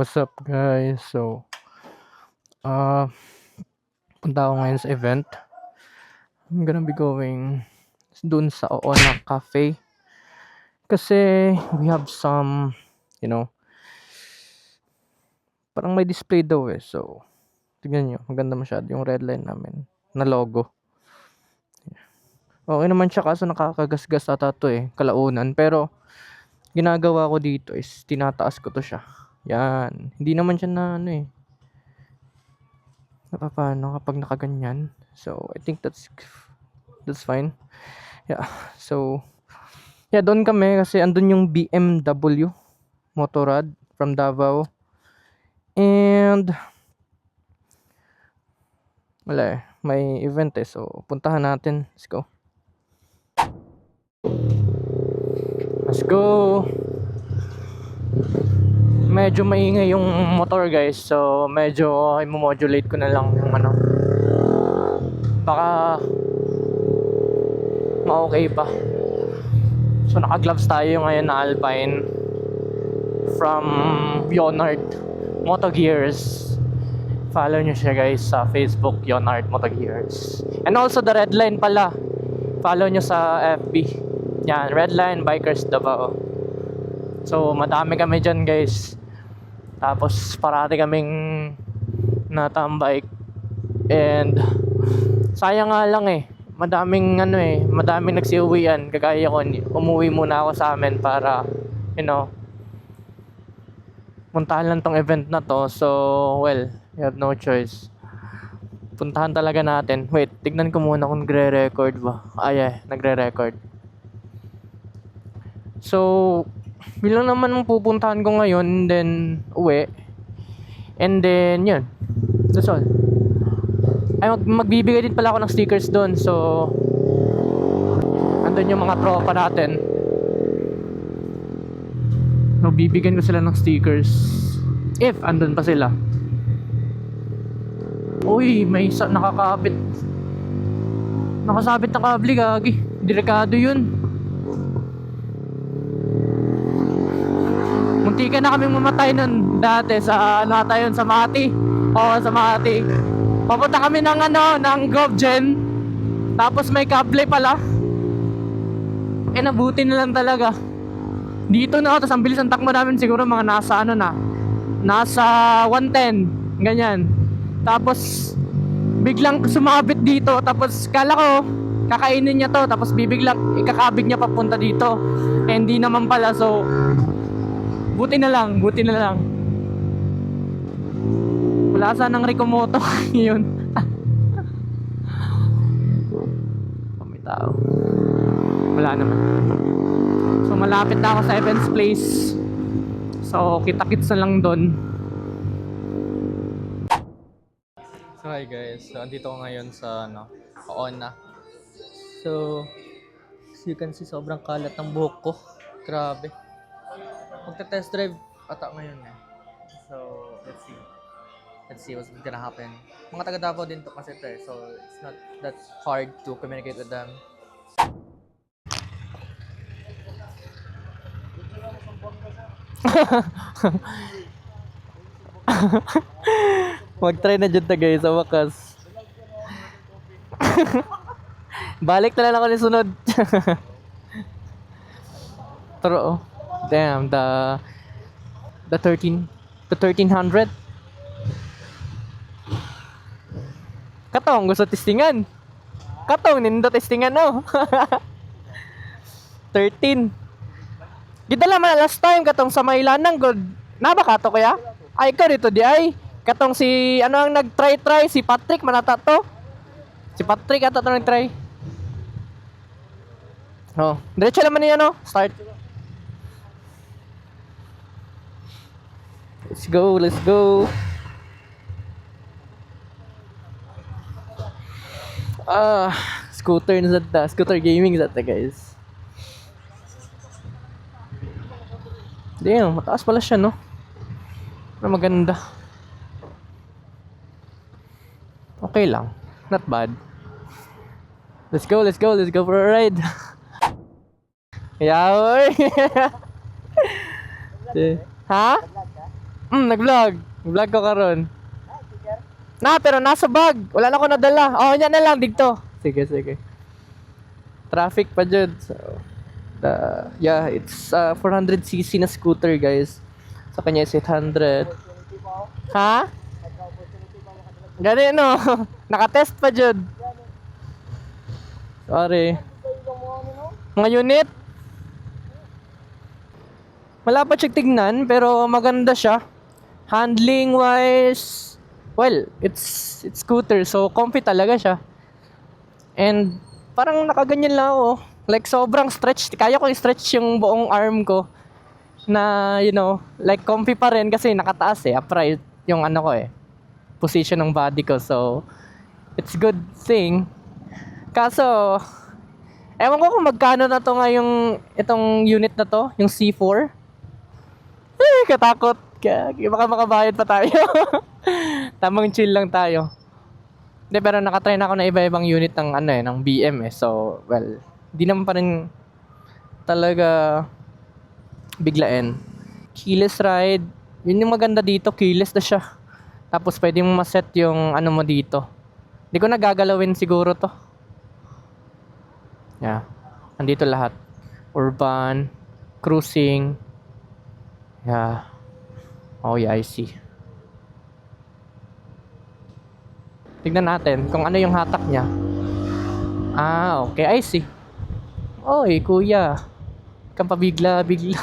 What's up guys? Uh, punta ako ngayon sa event. I'm gonna be going dun sa Oona Cafe. Kasi we have some, you know, parang may display daw eh. So, tignan nyo, maganda masyado yung red line namin na logo. Okay naman siya kaso nakakagasgas ata to eh, kalaunan. Pero, ginagawa ko dito is tinataas ko to siya. Yan. Hindi naman siya na ano eh. Napapano kapag nakaganyan. So, I think that's fine. Yeah. So, yeah, doon kami kasi andun yung BMW Motorrad from Davao. And wala eh, may event eh. So, puntahan natin. Let's go. Let's go. Medyo maingay yung motor guys. So, medyo i-modulate ko na lang yung ano. Baka ma-okay pa. So, naka-gloves tayo ngayon na Alpine from Yonard Moto Gears. Follow nyo siya guys sa Facebook, Yonard Moto Gears. And also the Red Line pala. Follow nyo sa FB. Yan, Red Line Bikers Davao. So, madami kami dyan guys. Tapos, parati kaming natambike. And, sayang nga lang eh. Madaming nagsiuwian. Kagaya ko, umuwi muna ako sa amin para, you know, puntahan lang tong event na to. So, well, you have no choice. Puntahan talaga natin. Wait, tignan ko muna kung nagre-record ba. Nagre-record. So, bilang naman ang pupuntahan ko ngayon, and then uwi. And then, yun. That's all. Ay, magbibigay din pala ako ng stickers doon. So, andun yung mga tropa natin. So, bibigyan ko sila ng stickers. If andun pa sila. Uy, may nakakapit. Nakasabit na kable, gagi. Delikado yun. Munti ka na kaming mamatay nun dati sa sa Mati. Oo, sa Mati. Papunta kami ng GovGen. Tapos may kable pala. Nabuti na lang talaga. Dito na ako, tapos ang bilis ang takbo namin siguro mga nasa 110, ganyan. Tapos biglang sumabit dito, tapos kala ko kakainin niya to, tapos bibiglang ikakabig niya papunta dito. Hindi naman pala, so buti na lang. Wala sanang Rikomoto yun. May tao. Wala naman. So malapit na ako sa events place. So kita-kits na lang doon. So hi guys, so andito ko ngayon sa Oona. So as you can see, sobrang kalat ng buhok ko. Grabe. Magta-test drive ata ngayon eh. So let's see what's gonna happen. Mga taga Davao din to kasi ito eh. So it's not that hard to communicate with them. Mag-try na dyan guys sa wakas. Balik na lang ako ni sunod. Pero damn, the 1300. Katong gusto testingan. Katong nindo testingan no. 13. Kita lang man last time katong sa Mailanang god. Nabakato kaya? Ay ka dito di ay. Katong si ang nag-try si Patrick manata to. Si Patrick ata to nag-try. Oh, diretso naman niya no. Start. Let's go. Scooter gaming is that guys. Damn, mataas pala siya, no? Pero maganda. Okay lang. Not bad. Let's go for a ride. Yaoy. Ha? Nag-vlog. Vlog ko karon. Na, pero nasa bag. Wala na ako nadala. Oh, yan na lang dito. Sige, sige. Traffic pa dyan. So, yeah, it's 400cc na scooter, guys. Sa kanya is 800. Ha? Gani, no? Nakatest pa dyan. Sorry. Mga unit? Wala pa siya tignan, pero maganda siya. Handling wise, well, it's scooter, so comfy talaga siya. And parang nakaganyan lang ako. Like sobrang stretch. Kaya ko i-stretch yung buong arm ko. Na, you know, like comfy pa rin kasi nakataas upright yung ano ko position ng body ko. So, it's good thing. Kaso, ewan ko kung magkano na to nga itong unit na to, yung C4. Katakot. Baka makabayad pa tayo. Tamang chill lang tayo. Hindi, pero nakatry na ako na iba-ibang unit ng ng BM So, well, di naman pa rin talaga biglain. Keyless ride. Yun yung maganda dito, keyless na siya. Tapos pwede mo maset yung mo dito. Hindi ko nagagalawin siguro to. Yeah. Andito lahat. Urban, cruising. Yeah. Oh yeah, I see. Tignan natin kung ano yung hatak niya. Ah, okay, I see. Oy, kuya. Kang pabigla-bigla.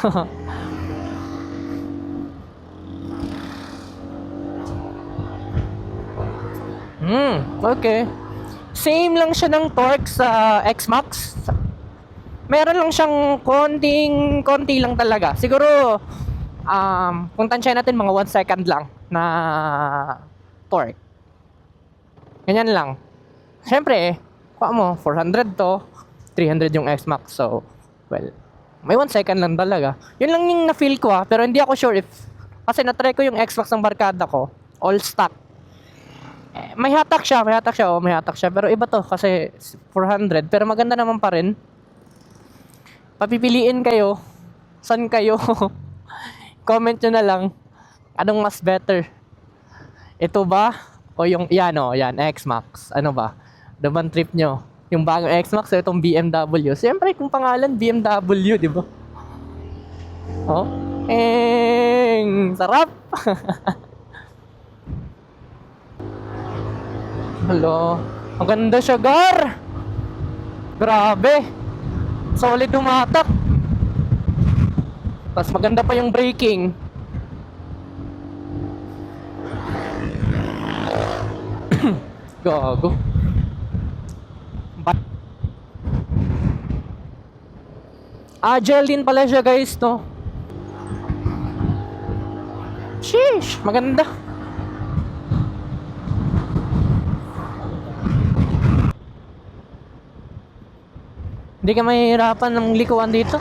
Okay. Same lang siya ng torque sa X-Max. Meron lang siyang konti lang talaga. Siguro, kung tansya natin, mga 1 second lang na torque. Ganyan lang. Siyempre, kuha mo, 400 to, 300 yung X-Max. So, well, may 1 second lang talaga. Yun lang yung na-feel ko pero hindi ako sure if, kasi na-try ko yung X-Max ng barkada ko, all stock. May hatak siya, may hatak siya. Pero iba to, kasi 400, pero maganda naman pa rin. Papipiliin kayo, saan kayo? Comment nyo na lang, anong mas better? Ito ba? O yung, yan X-Max. Ano ba? Daman trip nyo. Yung bagong X-Max o itong BMW. Siyempre, kung pangalan, BMW, di ba? Oh? Sarap! Hello. Ang ganda siya, Gar! Grabe! Solid umatak. Tapos maganda pa yung braking. Gago. Agile din pala siya, guys, no? Sheesh! Maganda. Hindi ka mahihirapan ng likuan dito.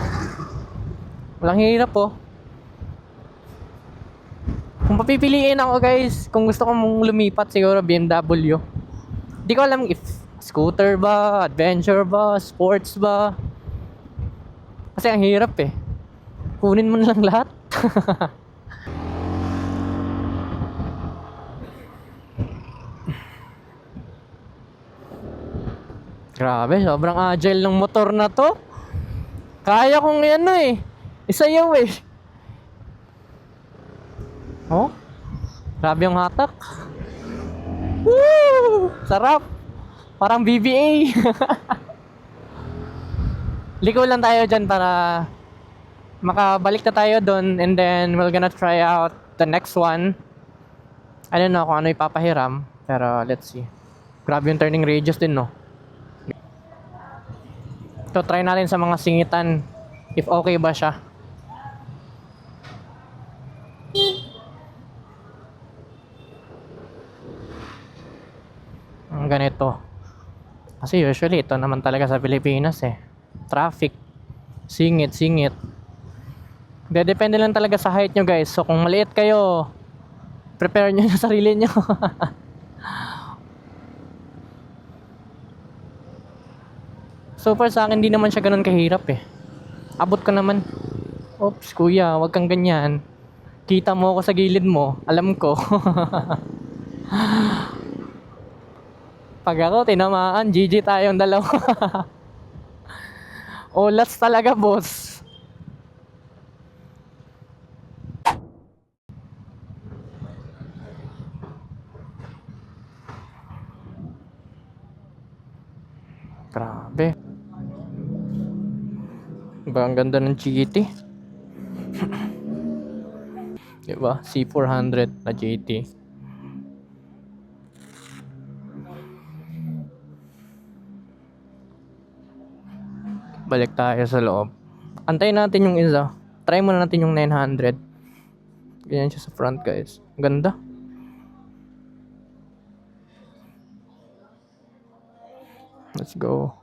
Walang hirap Kung papipiliin ako, guys, kung gusto kong lumipat, siguro BMW. Hindi ko alam if scooter ba, adventure ba, sports ba. Kasi ang hirap Kunin mo na lang lahat. Grabe, sobrang agile ng motor na to. Kaya kong isayaw Oh, grabe yung hatak. Woo! Sarap. Parang BBA. Liko lang tayo dyan para makabalik na tayo doon, and then we're gonna try out the next one. I don't know kung ano ipapahiram, pero let's see. Grabe yung turning radius din, no? So, try natin sa mga singitan if okay ba siya. Ang ganito. Kasi usually, ito naman talaga sa Pilipinas Traffic. Singit. Depende lang talaga sa height nyo, guys. So, kung maliit kayo, prepare nyo yung sarili nyo. So far sa akin, di naman siya ganun kahirap Abot ko naman. Oops, kuya, wag kang ganyan. Kita mo ako sa gilid mo, alam ko. Pag ako tinamaan, GG tayong dalawa. Olas talaga, boss. Grabe. Diba, ang ganda ng GT. Diba? C400 na GT. Balik tayo sa loob. Antayin natin yung isa. Try muna natin yung 900. Ganyan siya sa front, guys. Ganda. Let's go.